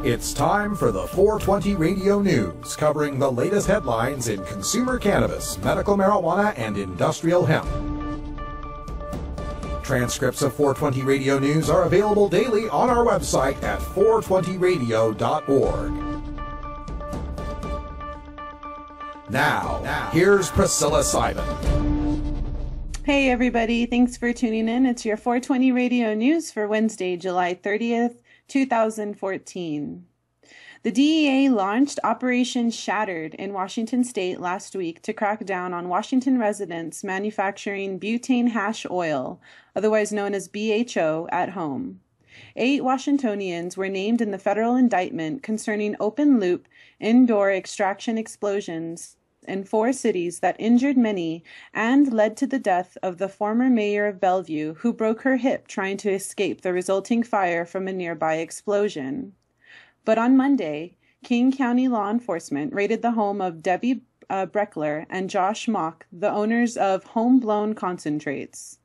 It's time for the 420 Radio News, covering the latest headlines in consumer cannabis, medical marijuana, and industrial hemp. Transcripts of 420 Radio News are available daily on our website at 420radio.org. Now, here's Priscilla Simon. Hey everybody, thanks for tuning in. It's your 420 Radio News for Wednesday, July 30th, 2014. The DEA launched Operation Shattered in Washington state last week to crack down on Washington residents manufacturing butane hash oil, otherwise known as BHO, at home. 8 Washingtonians were named in the federal indictment concerning open-loop indoor extraction explosions in 4 cities that injured many and led to the death of the former mayor of Bellevue, who broke her hip trying to escape the resulting fire from a nearby explosion. But on Monday, King County law enforcement raided the home of Debbie Breckler and Josh Mock, the owners of Homeblown Concentrates.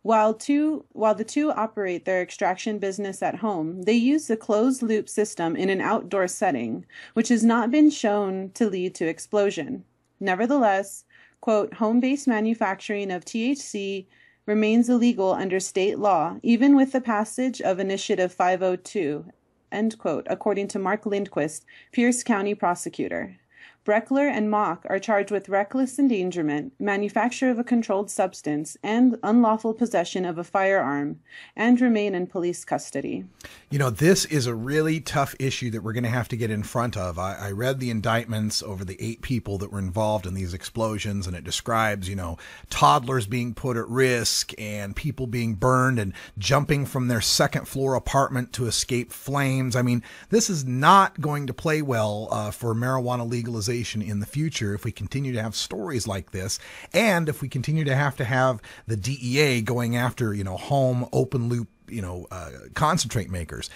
While the two operate their extraction business at home, they use the closed-loop system in an outdoor setting, which has not been shown to lead to explosion. Nevertheless, quote, home-based manufacturing of THC remains illegal under state law, even with the passage of Initiative 502, end quote, according to Mark Lindquist, Pierce County prosecutor. Breckler and Mock are charged with reckless endangerment, manufacture of a controlled substance, and unlawful possession of a firearm, and remain in police custody. You know, this is a really tough issue that we're going to have to get in front of. I read the indictments over the 8 people that were involved in these explosions, and it describes, you know, toddlers being put at risk and people being burned and jumping from their second-floor apartment to escape flames. I mean, this is not going to play well for marijuana legalization in the future if we continue to have stories like this, and if we continue to have the DEA going after, you know, home open loop, you know, concentrate makers,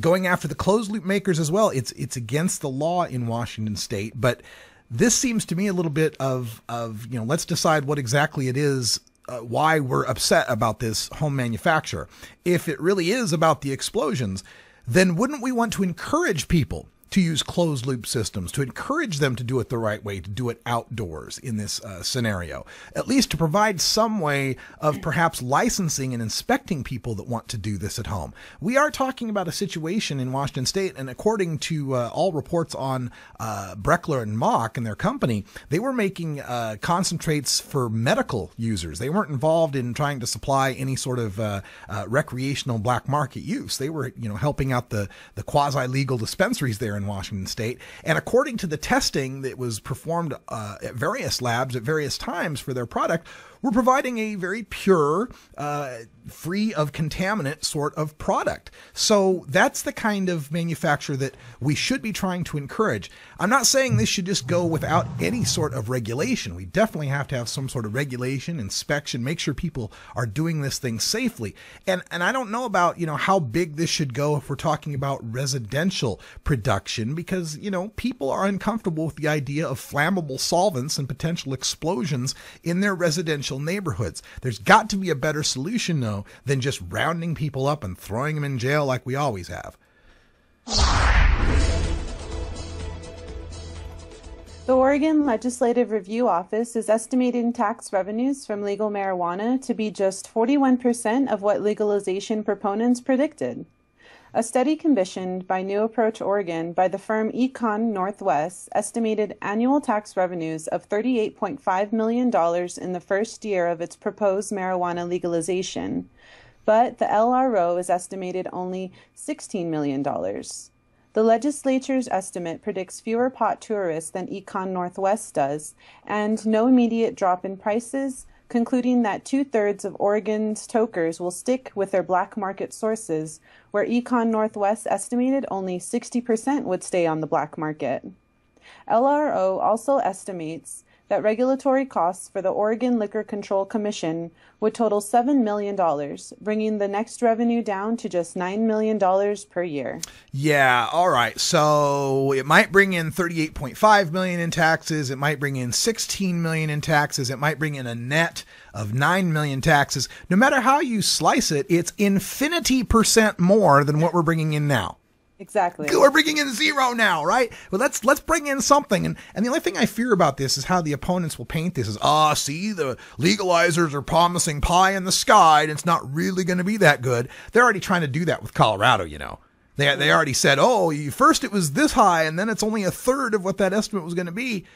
going after the closed loop makers as well. It's against the law in Washington state, but this seems to me a little bit of you know, let's decide what exactly it is, why we're upset about this home manufacturer. If it really is about the explosions, then wouldn't we want to encourage people to use closed loop systems, to encourage them to do it the right way, to do it outdoors in this scenario, at least to provide some way of perhaps licensing and inspecting people that want to do this at home? We are talking about a situation in Washington state, and according to all reports on Breckler and Mock and their company, they were making concentrates for medical users. They weren't involved in trying to supply any sort of recreational black market use. They were, you know, helping out the quasi-legal dispensaries there in Washington state. And according to the testing that was performed at various labs at various times for their product, we're providing a very pure, free of contaminant sort of product. So that's the kind of manufacturer that we should be trying to encourage. I'm not saying this should just go without any sort of regulation. We definitely have to have some sort of regulation, inspection, make sure people are doing this thing safely. And I don't know about, you know, how big this should go if we're talking about residential production, because, you know, people are uncomfortable with the idea of flammable solvents and potential explosions in their residential neighborhoods. There's got to be a better solution, though, than just rounding people up and throwing them in jail like we always have. The Oregon Legislative Review Office is estimating tax revenues from legal marijuana to be just 41% of what legalization proponents predicted. A study commissioned by New Approach Oregon by the firm Econ Northwest estimated annual tax revenues of $38.5 million in the first year of its proposed marijuana legalization, but the LRO is estimated only $16 million. The legislature's estimate predicts fewer pot tourists than Econ Northwest does, and no immediate drop in prices, concluding that 2/3 of Oregon's tokers will stick with their black market sources, where Econ Northwest estimated only 60% would stay on the black market. LRO also estimates that regulatory costs for the Oregon Liquor Control Commission would total $7 million, bringing the next revenue down to just $9 million per year. Yeah, all right. So it might bring in $38.5 million in taxes. It might bring in $16 million in taxes. It might bring in a net of $9 million taxes. No matter how you slice it, it's infinity% more than what we're bringing in now. Exactly. We're bringing in zero now, right? Well, let's bring in something. And the only thing I fear about this is how the opponents will paint this as, see, the legalizers are promising pie in the sky, and it's not really going to be that good. They're already trying to do that with Colorado, you know. They already said, first it was this high, and then it's only a third of what that estimate was going to be.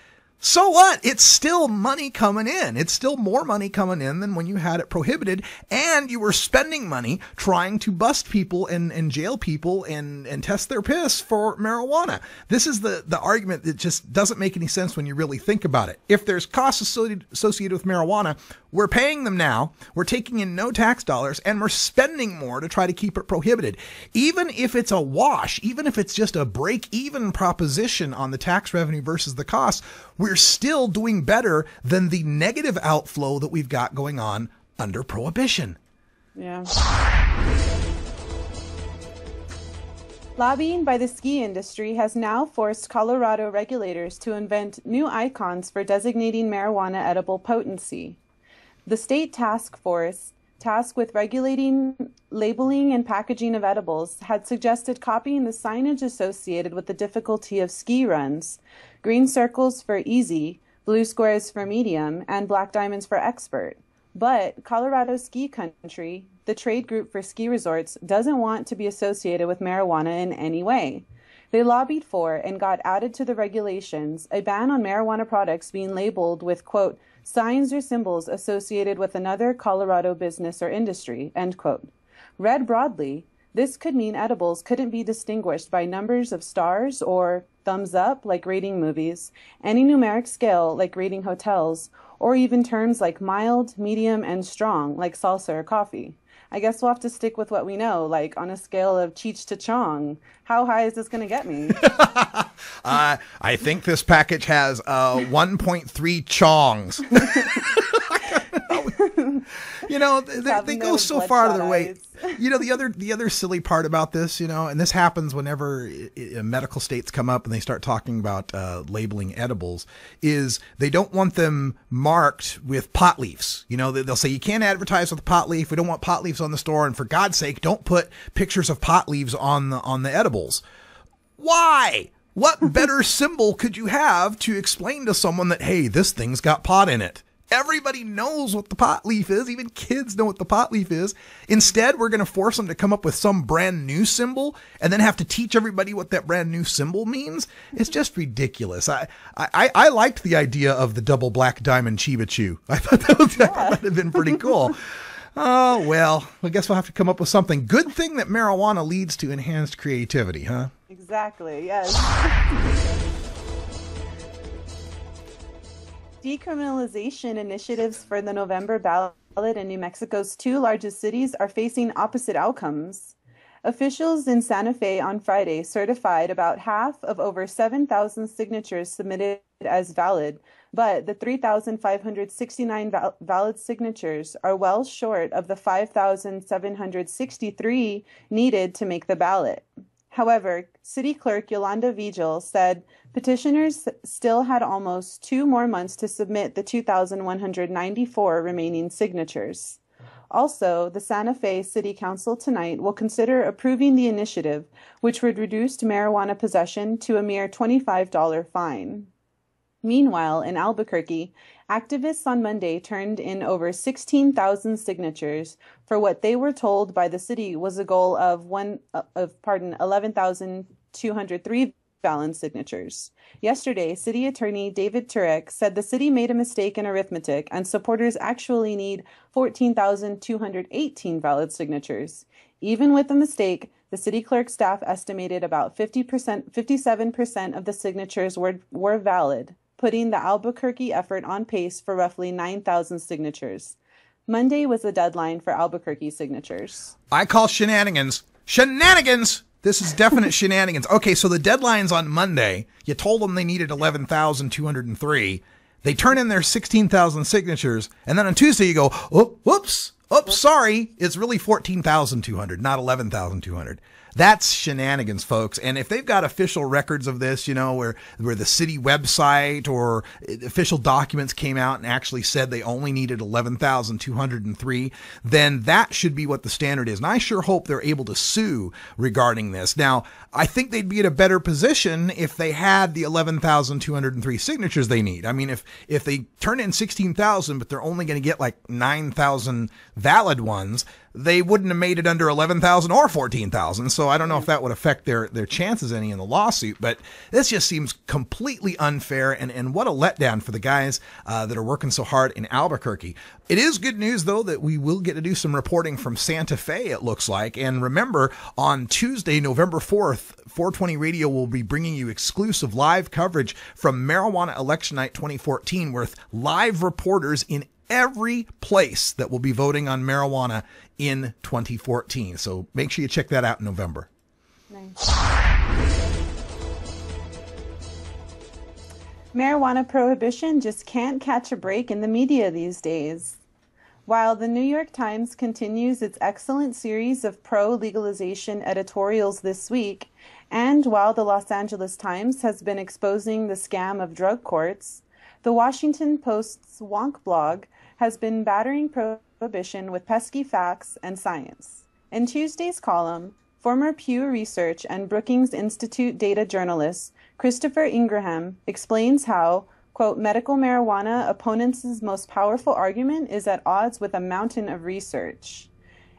So what? It's still money coming in. It's still more money coming in than when you had it prohibited, and you were spending money trying to bust people and jail people and test their piss for marijuana. This is the argument that just doesn't make any sense when you really think about it. If there's costs associated with marijuana, we're paying them now, we're taking in no tax dollars, and we're spending more to try to keep it prohibited. Even if it's a wash, even if it's just a break-even proposition on the tax revenue versus the costs, we're still doing better than the negative outflow that we've got going on under prohibition. Yeah. Lobbying by the ski industry has now forced Colorado regulators to invent new icons for designating marijuana edible potency. The state task force tasked with regulating labeling and packaging of edibles had suggested copying the signage associated with the difficulty of ski runs: green circles for easy, blue squares for medium, and black diamonds for expert. But Colorado Ski Country, the trade group for ski resorts, doesn't want to be associated with marijuana in any way. They lobbied for and got added to the regulations a ban on marijuana products being labeled with, quote, signs or symbols associated with another Colorado business or industry, end quote. Read broadly, this could mean edibles couldn't be distinguished by numbers of stars or thumbs up, like rating movies, any numeric scale, like rating hotels, or even terms like mild, medium, and strong, like salsa or coffee. I guess we'll have to stick with what we know, like on a scale of Cheech to Chong. How high is this going to get me? I think this package has 1.3 Chongs. You know, they go so far out of their way. You know, the other silly part about this, you know, and this happens whenever medical states come up and they start talking about labeling edibles, is they don't want them marked with pot leaves. You know, they'll say you can't advertise with a pot leaf. We don't want pot leaves on the store, and for God's sake, don't put pictures of pot leaves on the edibles. Why? What better symbol could you have to explain to someone that, hey, this thing's got pot in it? Everybody knows what the pot leaf is. Even kids know what the pot leaf is. Instead, we're going to force them to come up with some brand new symbol and then have to teach everybody what that brand new symbol means. It's just ridiculous. I liked the idea of the double black diamond Chiba Chew. I thought that would have been pretty cool. Oh, well, I guess we'll have to come up with something. Good thing that marijuana leads to enhanced creativity, huh? Exactly, yes. Decriminalization initiatives for the November ballot in New Mexico's two largest cities are facing opposite outcomes. Officials in Santa Fe on Friday certified about half of over 7,000 signatures submitted as valid, but the 3,569 valid signatures are well short of the 5,763 needed to make the ballot. However, City Clerk Yolanda Vigil said petitioners still had almost 2 more months to submit the 2,194 remaining signatures. Also, the Santa Fe City Council tonight will consider approving the initiative, which would reduce marijuana possession to a mere $25 fine. Meanwhile, in Albuquerque, activists on Monday turned in over 16,000 signatures for what they were told by the city was a goal of 11,203 valid signatures. Yesterday, City Attorney David Turek said the city made a mistake in arithmetic and supporters actually need 14,218 valid signatures. Even with the mistake, the city clerk staff estimated about 57% of the signatures were valid, putting the Albuquerque effort on pace for roughly 9,000 signatures. Monday was the deadline for Albuquerque signatures. I call shenanigans. Shenanigans! This is definite shenanigans. Okay, so the deadline's on Monday. You told them they needed 11,203. They turn in their 16,000 signatures, and then on Tuesday you go, oh, whoops, sorry, it's really 14,200, not 11,200. That's shenanigans, folks. And if they've got official records of this, where the city website or official documents came out and actually said they only needed 11,203, then that should be what the standard is. And I sure hope they're able to sue regarding this. Now, I think they'd be in a better position if they had the 11,203 signatures they need. I mean, if they turn in 16,000, but they're only going to get like 9,000 valid ones, they wouldn't have made it under 11,000 or 14,000. So I don't know if that would affect their chances any in the lawsuit, but this just seems completely unfair. And what a letdown for the guys that are working so hard in Albuquerque. It is good news, though, that we will get to do some reporting from Santa Fe, it looks like. And remember, on Tuesday, November 4th, 420 Radio will be bringing you exclusive live coverage from Marijuana Election Night 2014 with live reporters in every place that will be voting on marijuana in 2014. So make sure you check that out in November. Nice. Marijuana prohibition just can't catch a break in the media these days. While the New York Times continues its excellent series of pro-legalization editorials this week, and while the Los Angeles Times has been exposing the scam of drug courts, the Washington Post's Wonk blog has been battering prohibition with pesky facts and science. In Tuesday's column, former Pew Research and Brookings Institute data journalist Christopher Ingraham explains how, quote, medical marijuana opponents' most powerful argument is at odds with a mountain of research.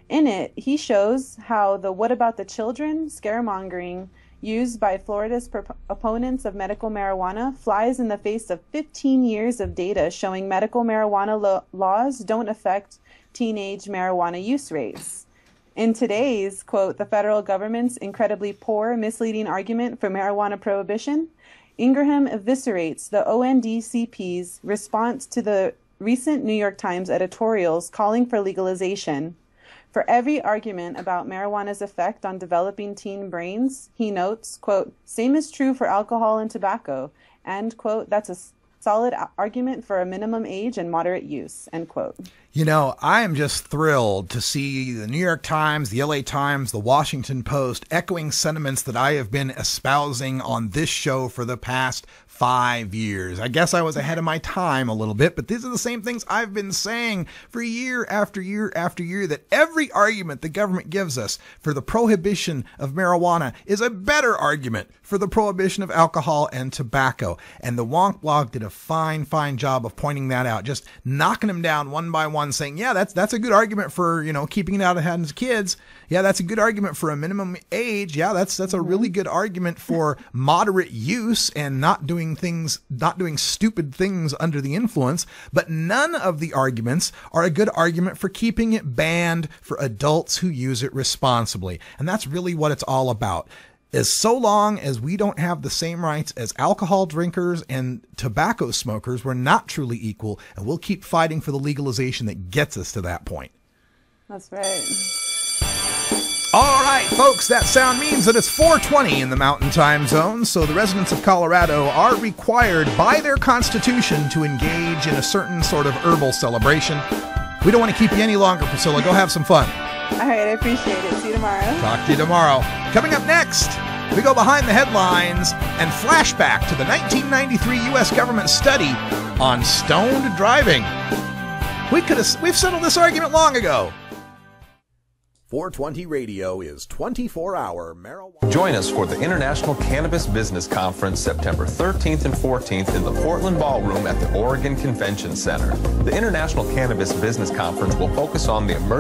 In it, he shows how the "what about the children" scaremongering used by Florida's opponents of medical marijuana flies in the face of 15 years of data showing medical marijuana laws don't affect teenage marijuana use rates. In today's, quote, the federal government's incredibly poor, misleading argument for marijuana prohibition, Ingraham eviscerates the ONDCP's response to the recent New York Times editorials calling for legalization. For every argument about marijuana's effect on developing teen brains, he notes, quote, same is true for alcohol and tobacco, and, quote, that's a solid argument for a minimum age and moderate use, end quote. I am just thrilled to see the New York Times, the LA Times, the Washington Post echoing sentiments that I have been espousing on this show for the past 5 years. I guess I was ahead of my time a little bit, but these are the same things I've been saying for year after year after year, that every argument the government gives us for the prohibition of marijuana is a better argument for the prohibition of alcohol and tobacco. And the Wonk blog did a fine job of pointing that out, just knocking them down one by one, saying, yeah, that's a good argument for, keeping it out of hands of kids. Yeah, that's a good argument for a minimum age. Yeah, that's a really good argument for moderate use and not doing stupid things under the influence. But none of the arguments are a good argument for keeping it banned for adults who use it responsibly. And that's really what it's all about. As so long as we don't have the same rights as alcohol drinkers and tobacco smokers, we're not truly equal, and we'll keep fighting for the legalization that gets us to that point. That's right. All right, folks, that sound means that it's 4:20 in the Mountain Time Zone, so the residents of Colorado are required by their constitution to engage in a certain sort of herbal celebration. We don't want to keep you any longer, Priscilla. Go have some fun. All right, I appreciate it. See you tomorrow. Talk to you tomorrow. Coming up next, we go behind the headlines and flashback to the 1993 U.S. government study on stoned driving. We've settled this argument long ago. 420 Radio is 24-hour marijuana. Join us for the International Cannabis Business Conference September 13th and 14th in the Portland Ballroom at the Oregon Convention Center. The International Cannabis Business Conference will focus on the emerging